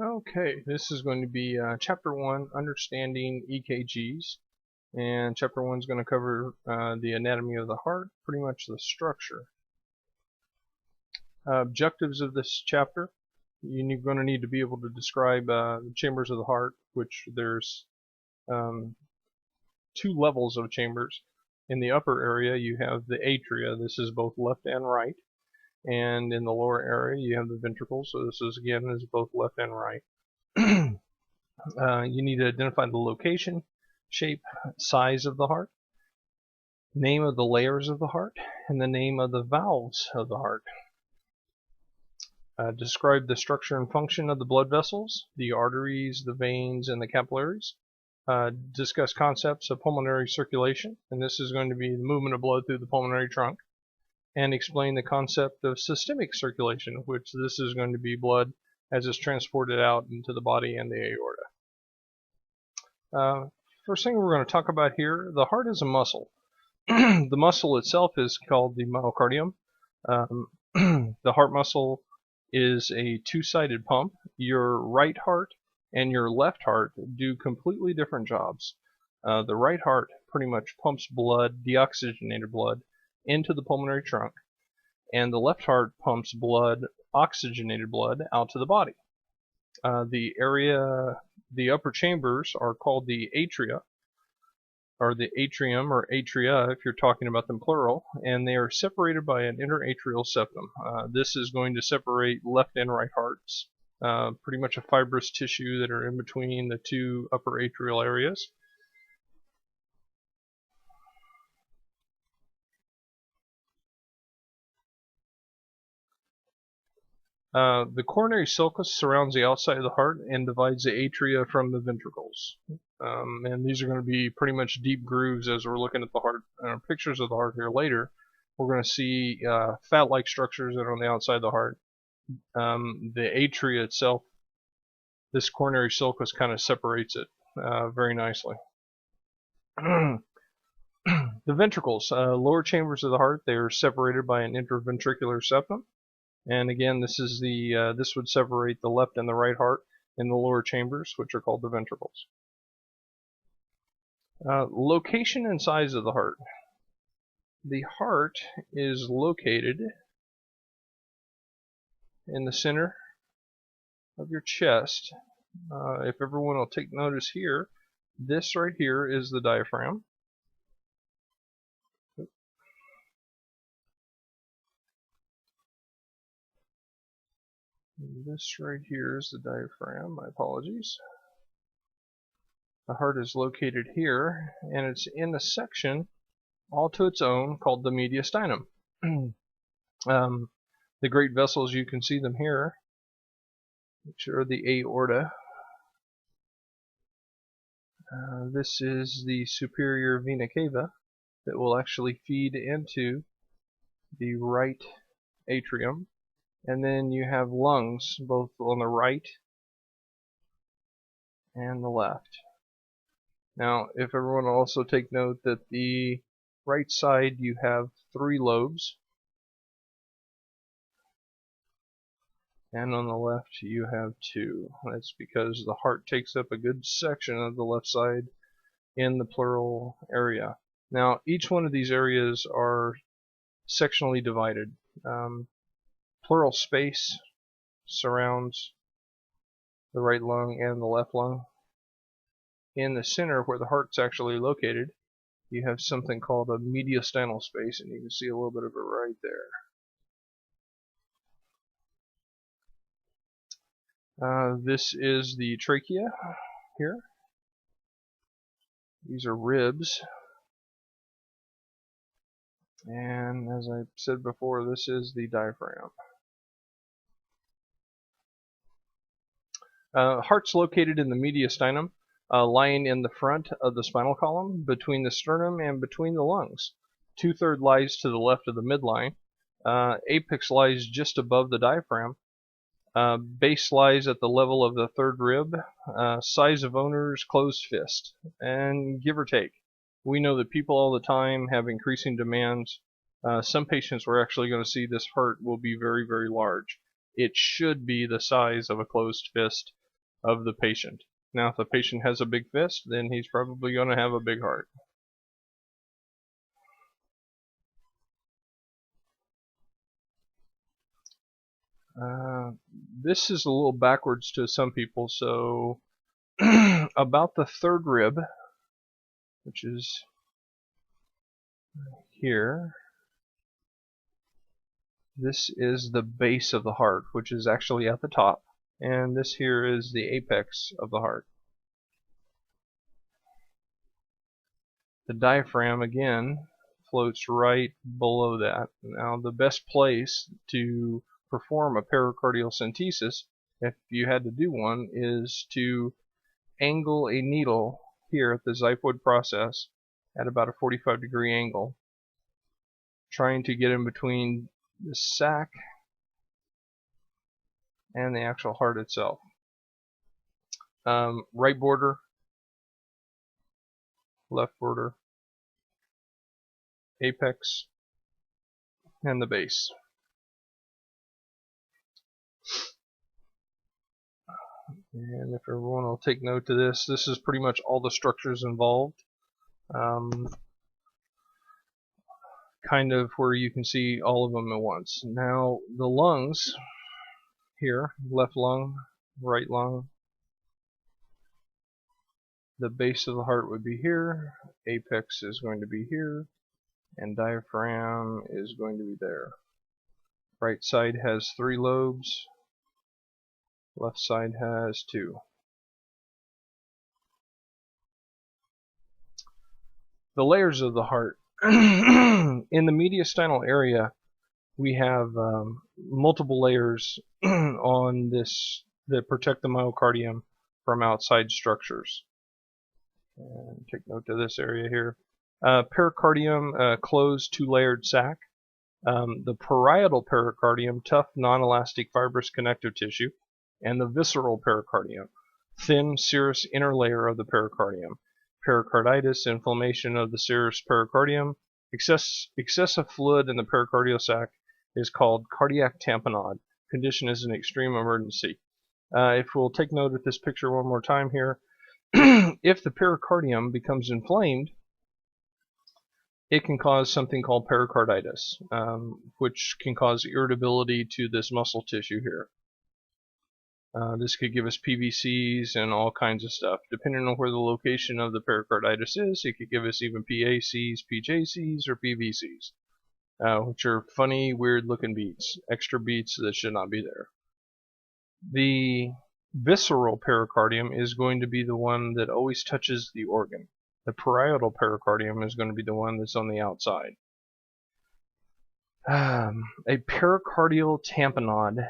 Okay, this is going to be Chapter 1, Understanding EKGs. And Chapter 1 is going to cover the anatomy of the heart, pretty much the structure. Objectives of this chapter: you're going to need to be able to describe the chambers of the heart, which there's two levels of chambers. In the upper area, you have the atria. This is both left and right. And in the lower area, you have the ventricles. So this is, again, is both left and right. You need to identify the location, shape, size of the heart, name of the layers of the heart, and the name of the valves of the heart. Describe the structure and function of the blood vessels, the arteries, the veins, and the capillaries. Discuss concepts of pulmonary circulation, and this is going to be the movement of blood through the pulmonary trunk. And explain the concept of systemic circulation, which this is going to be blood as it's transported out into the body and the aorta. First thing we're going to talk about here, the heart is a muscle. The muscle itself is called the myocardium. The heart muscle is a two-sided pump. Your right heart and your left heart do completely different jobs. The right heart pretty much pumps blood, deoxygenated blood, into the pulmonary trunk, and the left heart pumps blood, oxygenated blood, out to the body. The upper chambers are called the atria, or the atrium or atria if you're talking about them plural, and they are separated by an interatrial septum. This is going to separate left and right hearts, pretty much a fibrous tissue that are in between the two upper atrial areas. The coronary sulcus surrounds the outside of the heart and divides the atria from the ventricles. And these are going to be pretty much deep grooves as we're looking at the heart. Pictures of the heart here later. We're going to see fat-like structures that are on the outside of the heart. The atria itself, this coronary sulcus kind of separates it very nicely. The ventricles, lower chambers of the heart, they are separated by an interventricular septum. And again, this would separate the left and the right heart in the lower chambers, which are called the ventricles. Location and size of the heart. The heart is located in the center of your chest. If everyone will take notice here, this right here is the diaphragm. This right here is the diaphragm. My apologies. The heart is located here, and it's in a section all to its own called the mediastinum. The great vessels, you can see them here, which are the aorta. This is the superior vena cava that will actually feed into the right atrium. And then you have lungs, both on the right and the left. Now, if everyone will also take note that the right side you have 3 lobes, and on the left you have 2. That's because the heart takes up a good section of the left side in the pleural area. Now, each one of these areas are sectionally divided. Pleural space surrounds the right lung and the left lung. In the center, where the heart's actually located, you have something called a mediastinal space, and you can see a little bit of it right there. This is the trachea here. These are ribs. And as I said before, this is the diaphragm. Heart's located in the mediastinum, lying in the front of the spinal column, between the sternum and between the lungs. 2/3 lies to the left of the midline. Apex lies just above the diaphragm. Base lies at the level of the 3rd rib. Size of owner's closed fist. And give or take, we know that people all the time have increasing demands. Some patients we're actually going to see this heart will be very, very large. It should be the size of a closed fist. of the patient. Now, if the patient has a big fist, then he's probably going to have a big heart. This is a little backwards to some people, so about the third rib, which is here, this is the base of the heart, which is actually at the top, and this here is the apex of the heart. The diaphragm, again, floats right below that. Now, the best place to perform a pericardial centesis, if you had to do one, is to angle a needle here at the xiphoid process at about a 45-degree angle, trying to get in between the sac and the actual heart itself. Right border, left border, apex, and the base. And if everyone will take note to this, this is pretty much all the structures involved. Kind of where you can see all of them at once. Now, the lungs here, left lung, right lung, the base of the heart would be here, apex is going to be here, and diaphragm is going to be there. Right side has 3 lobes, left side has 2. The layers of the heart. In the mediastinal area, we have multiple layers on this that protect the myocardium from outside structures. And take note of this area here. Pericardium, closed 2-layered sac. The parietal pericardium, tough, non-elastic, fibrous connective tissue. And the visceral pericardium, thin, serous inner layer of the pericardium. Pericarditis, inflammation of the serous pericardium. Excessive fluid in the pericardial sac is called cardiac tamponade. Condition is an extreme emergency. If we'll take note of this picture one more time here, if the pericardium becomes inflamed, it can cause something called pericarditis, which can cause irritability to this muscle tissue here. This could give us PVCs and all kinds of stuff. Depending on where the location of the pericarditis is, it could give us even PACs, PJCs, or PVCs, which are funny, weird-looking beats, extra beats that should not be there. The visceral pericardium is going to be the one that always touches the organ. The parietal pericardium is going to be the one that's on the outside. A pericardial tamponade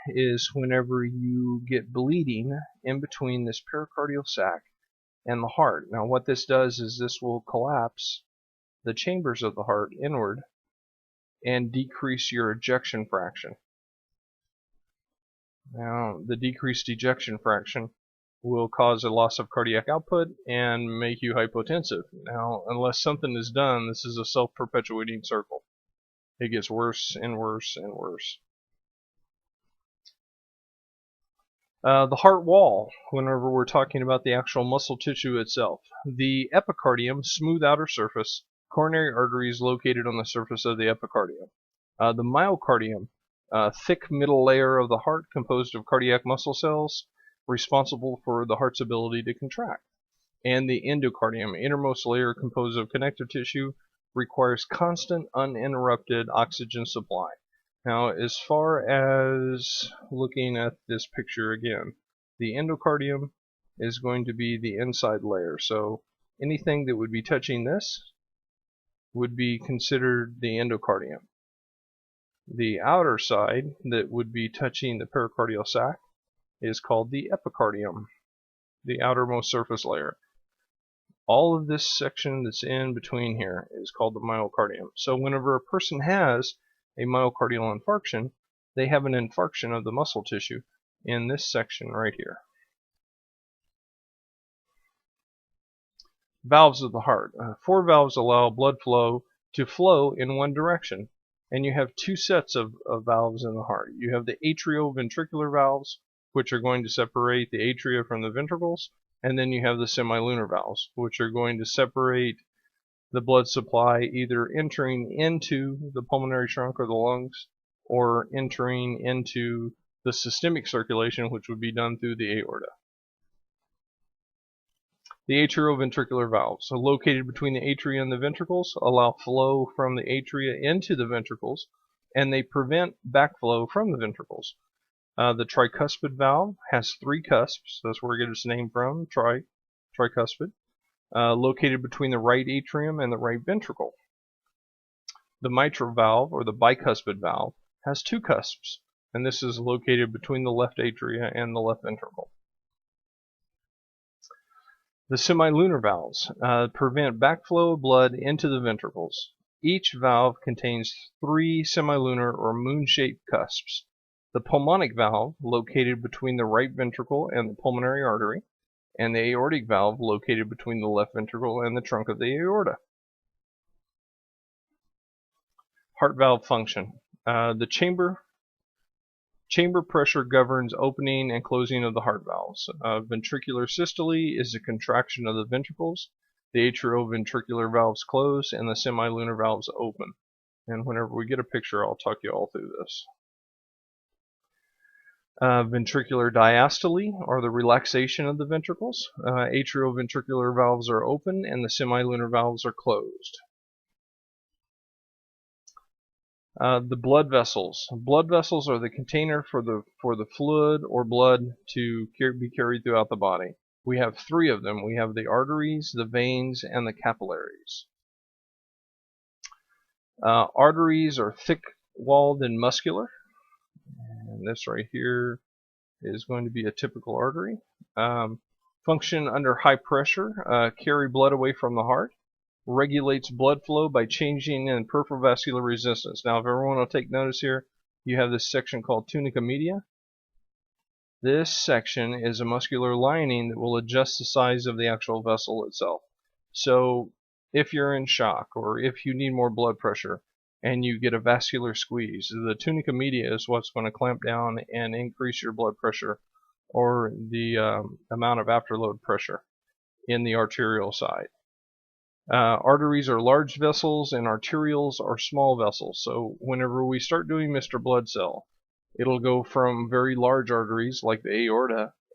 is whenever you get bleeding in between this pericardial sac and the heart. Now, what this does is this will collapse the chambers of the heart inward and decrease your ejection fraction. Now, the decreased ejection fraction will cause a loss of cardiac output and make you hypotensive. Now, unless something is done, this is a self-perpetuating circle. It gets worse and worse and worse. The heart wall, whenever we're talking about the actual muscle tissue itself. The epicardium, smooth outer surface, coronary arteries located on the surface of the epicardium. The myocardium, thick middle layer of the heart composed of cardiac muscle cells, responsible for the heart's ability to contract. And the endocardium, innermost layer composed of connective tissue, requires constant uninterrupted oxygen supply. Now, as far as looking at this picture again, the endocardium is going to be the inside layer. So anything that would be touching this would be considered the endocardium. The outer side that would be touching the pericardial sac is called the epicardium, the outermost surface layer. All of this section that's in between here is called the myocardium. So whenever a person has a myocardial infarction, they have an infarction of the muscle tissue in this section right here. Valves of the heart. 4 valves allow blood flow to flow in one direction, and you have 2 sets of valves in the heart. You have the atrioventricular valves, which are going to separate the atria from the ventricles, and then you have the semilunar valves, which are going to separate the blood supply either entering into the pulmonary trunk or the lungs, or entering into the systemic circulation, which would be done through the aorta. The atrioventricular valves, so located between the atria and the ventricles, allow flow from the atria into the ventricles, and they prevent backflow from the ventricles. The tricuspid valve has 3 cusps. That's where it gets its name from, tricuspid, located between the right atrium and the right ventricle. The mitral valve, or the bicuspid valve, has 2 cusps, and this is located between the left atria and the left ventricle. The semilunar valves prevent backflow of blood into the ventricles. Each valve contains 3 semilunar or moon-shaped cusps. The pulmonic valve, located between the right ventricle and the pulmonary artery, and the aortic valve, located between the left ventricle and the trunk of the aorta. Heart valve function. The chamber pressure governs opening and closing of the heart valves. Ventricular systole is a contraction of the ventricles. The atrioventricular valves close and the semilunar valves open. And whenever we get a picture, I'll talk you all through this. Ventricular diastole, or the relaxation of the ventricles. Atrioventricular valves are open and the semilunar valves are closed. The blood vessels. Blood vessels are the container for the fluid or blood to be carried throughout the body. We have 3 of them. We have the arteries, the veins, and the capillaries. Arteries are thick-walled and muscular. And this right here is going to be a typical artery. Function under high pressure, carry blood away from the heart. Regulates blood flow by changing in peripheral vascular resistance. Now, if everyone will take notice here, you have this section called tunica media. This section is a muscular lining that will adjust the size of the actual vessel itself. So if you're in shock or if you need more blood pressure and you get a vascular squeeze, the tunica media is what's going to clamp down and increase your blood pressure or the amount of afterload pressure in the arterial side. Arteries are large vessels and arterioles are small vessels. So whenever we start doing Mr. Blood Cell, it'll go from very large arteries like the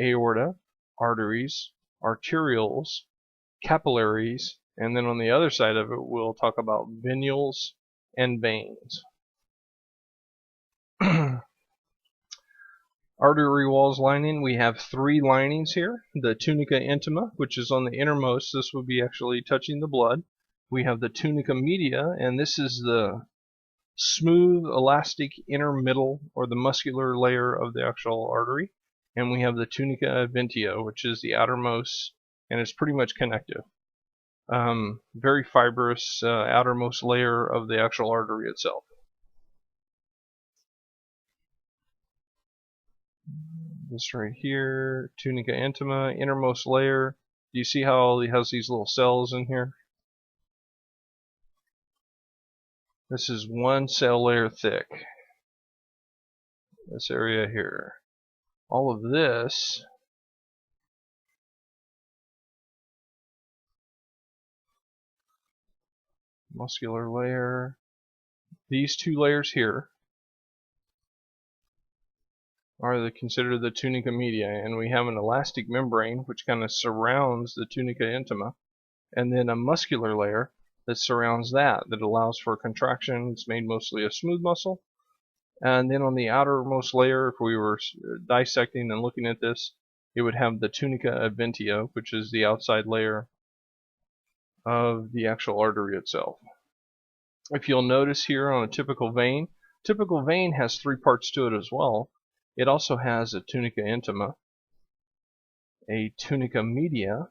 aorta, arteries, arterioles, capillaries, and then on the other side of it we'll talk about venules and veins. Artery walls lining, we have 3 linings here. The tunica intima, which is on the innermost, this would be actually touching the blood. We have the tunica media, and this is the smooth, elastic inner middle, or the muscular layer of the actual artery. And we have the tunica adventia, which is the outermost, and it's pretty much connective. Very fibrous outermost layer of the actual artery itself. This right here, tunica intima, innermost layer. Do you see how it has these little cells in here? This is 1 cell layer thick. This area here. All of this muscular layer. These 2 layers here are considered the tunica media, and we have an elastic membrane which kind of surrounds the tunica intima, and then a muscular layer that surrounds that allows for contraction. It's made mostly of smooth muscle. And then on the outermost layer, if we were dissecting and looking at this, it would have the tunica adventia, which is the outside layer of the actual artery itself. If you'll notice here on a typical vein has 3 parts to it as well. It also has a tunica intima, a tunica media,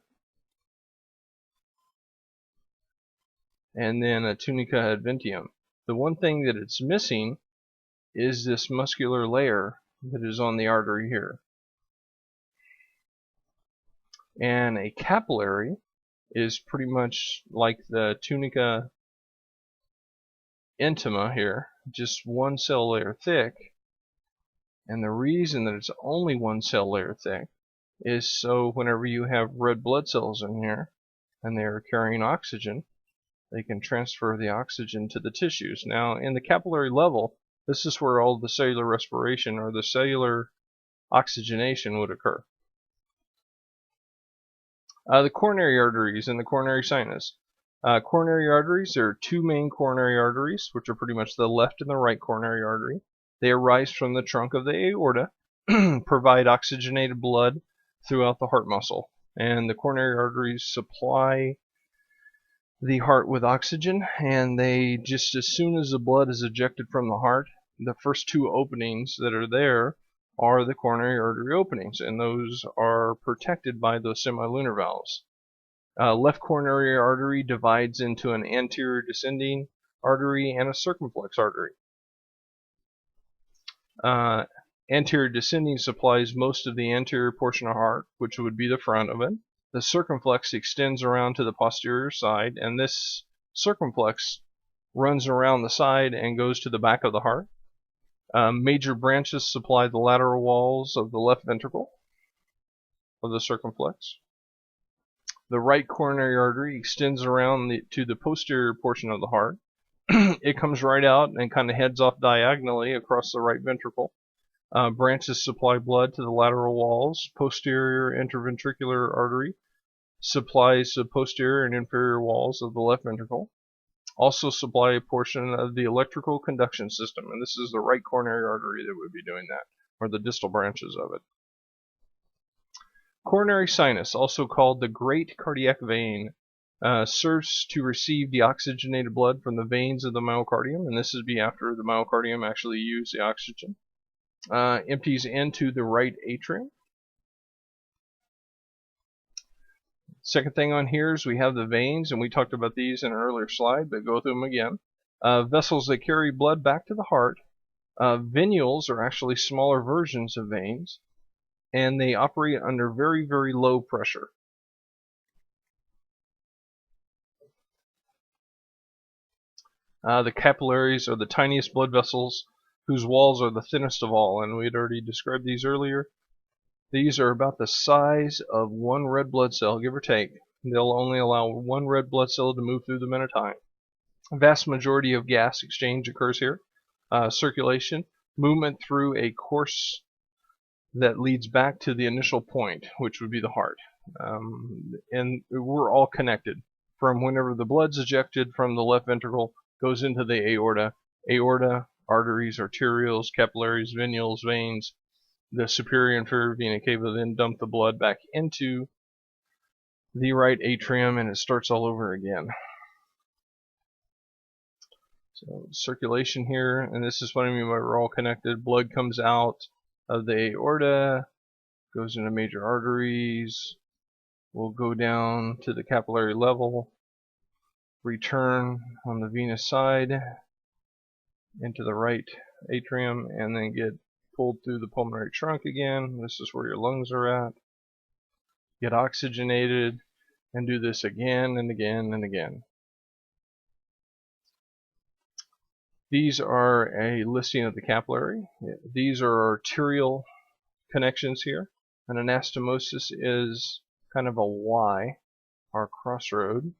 and then a tunica adventium. The one thing that it's missing is this muscular layer that is on the artery here. And a capillary is pretty much like the tunica intima here, just 1 cell layer thick. And the reason that it's only 1 cell layer thick is so whenever you have red blood cells in here and they are carrying oxygen, they can transfer the oxygen to the tissues. Now, in the capillary level, this is where all the cellular respiration or the cellular oxygenation would occur. The coronary arteries and the coronary sinus. Coronary arteries, there are 2 main coronary arteries, which are pretty much the left and the right coronary artery. They arise from the trunk of the aorta, provide oxygenated blood throughout the heart muscle. And the coronary arteries supply the heart with oxygen, and they just as soon as the blood is ejected from the heart, the first 2 openings that are there are the coronary artery openings, and those are protected by those semilunar valves. Left coronary artery divides into an anterior descending artery and a circumflex artery. Anterior descending supplies most of the anterior portion of the heart, which would be the front of it. The circumflex extends around to the posterior side, and this circumflex runs around the side and goes to the back of the heart. Major branches supply the lateral walls of the left ventricle of the circumflex. The right coronary artery extends around to the posterior portion of the heart. It comes right out and kind of heads off diagonally across the right ventricle. Branches supply blood to the lateral walls. Posterior interventricular artery supplies the posterior and inferior walls of the left ventricle. Also supply a portion of the electrical conduction system, and this is the right coronary artery that would be doing that, or the distal branches of it. Coronary sinus, also called the great cardiac vein, serves to receive deoxygenated blood from the veins of the myocardium, and this is after the myocardium actually used the oxygen. Empties into the right atrium. Second thing on here is we have the veins, and we talked about these in an earlier slide, but go through them again. Vessels that carry blood back to the heart. Venules are actually smaller versions of veins, and they operate under very, very low pressure. The capillaries are the tiniest blood vessels whose walls are the thinnest of all, and we had already described these earlier. These are about the size of 1 red blood cell, give or take. They'll only allow 1 red blood cell to move through them at a time. A vast majority of gas exchange occurs here. Circulation, movement through a course that leads back to the initial point, which would be the heart. And we're all connected. From whenever the blood's ejected from the left ventricle, goes into the aorta. Aorta, arteries, arterioles, capillaries, venules, veins. The superior and inferior vena cava then dump the blood back into the right atrium, and it starts all over again. So circulation here, and this is what I mean by we're all connected. Blood comes out of the aorta, goes into major arteries, will go down to the capillary level, return on the venous side into the right atrium, and then get pulled through the pulmonary trunk again. This is where your lungs are at. Get oxygenated, and do this again and again and again. These are a listing of the capillary. These are arterial connections here. An anastomosis is kind of a Y, or crossroad.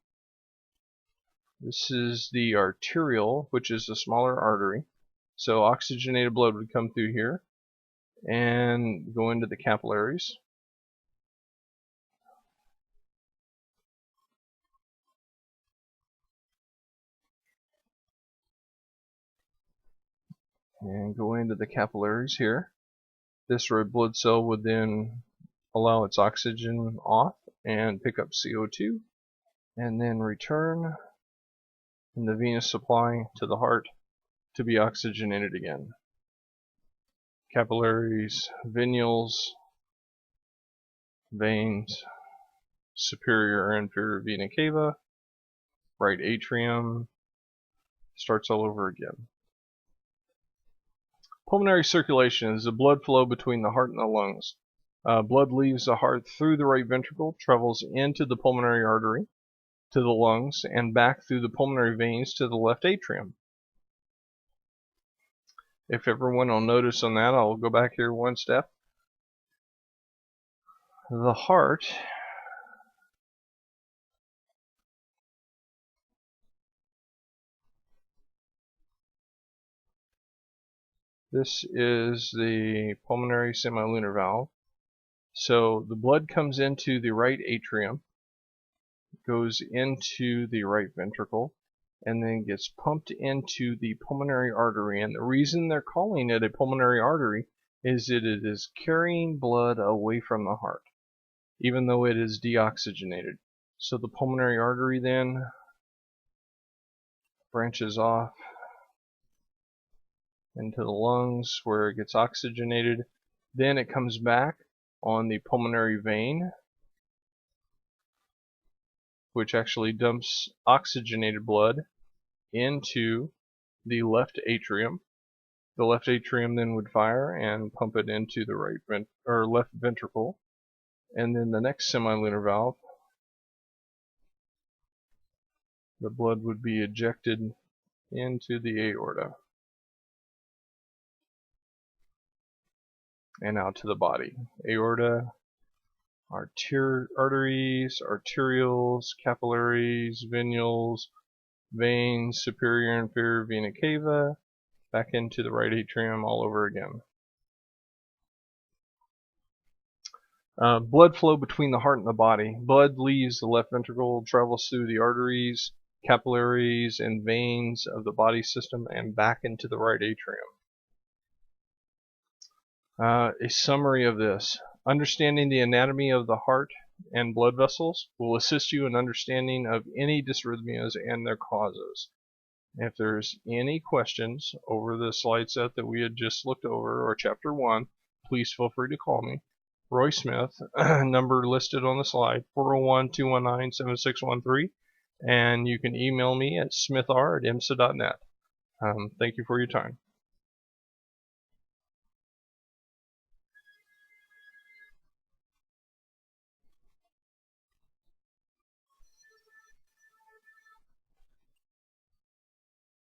This is the arterial, which is the smaller artery. So oxygenated blood would come through here and go into the capillaries. And go into the capillaries here. This red blood cell would then allow its oxygen off and pick up CO2 and then return in the venous supply to the heart to be oxygenated again. Capillaries, venules, veins, superior and inferior vena cava, right atrium, starts all over again. Pulmonary circulation is the blood flow between the heart and the lungs. Blood leaves the heart through the right ventricle, travels into the pulmonary artery, to the lungs, and back through the pulmonary veins to the left atrium. If everyone will notice on that, I'll go back here one step. The heart this is the pulmonary semilunar valve. So the blood comes into the right atrium, goes into the right ventricle, and then gets pumped into the pulmonary artery. And the reason they're calling it a pulmonary artery is that it is carrying blood away from the heart, even though it is deoxygenated. So the pulmonary artery then branches off into the lungs where it gets oxygenated. Then it comes back on the pulmonary vein, which actually dumps oxygenated blood into the left atrium. The left atrium then would fire and pump it into the left ventricle. And then the next semilunar valve, the blood would be ejected into the aorta and out to the body. Aorta, arteries, arterioles, capillaries, venules, veins, superior and inferior vena cava, back into the right atrium all over again. Blood flow between the heart and the body. Blood leaves the left ventricle, travels through the arteries, capillaries, and veins of the body system and back into the right atrium. A summary of this. Understanding the anatomy of the heart and blood vessels will assist you in understanding of any dysrhythmias and their causes. If there's any questions over the slide set that we had just looked over, or chapter 1, please feel free to call me. Roy Smith, number listed on the slide, 401-219-7613, and you can email me at smithr@imsa.net. Thank you for your time.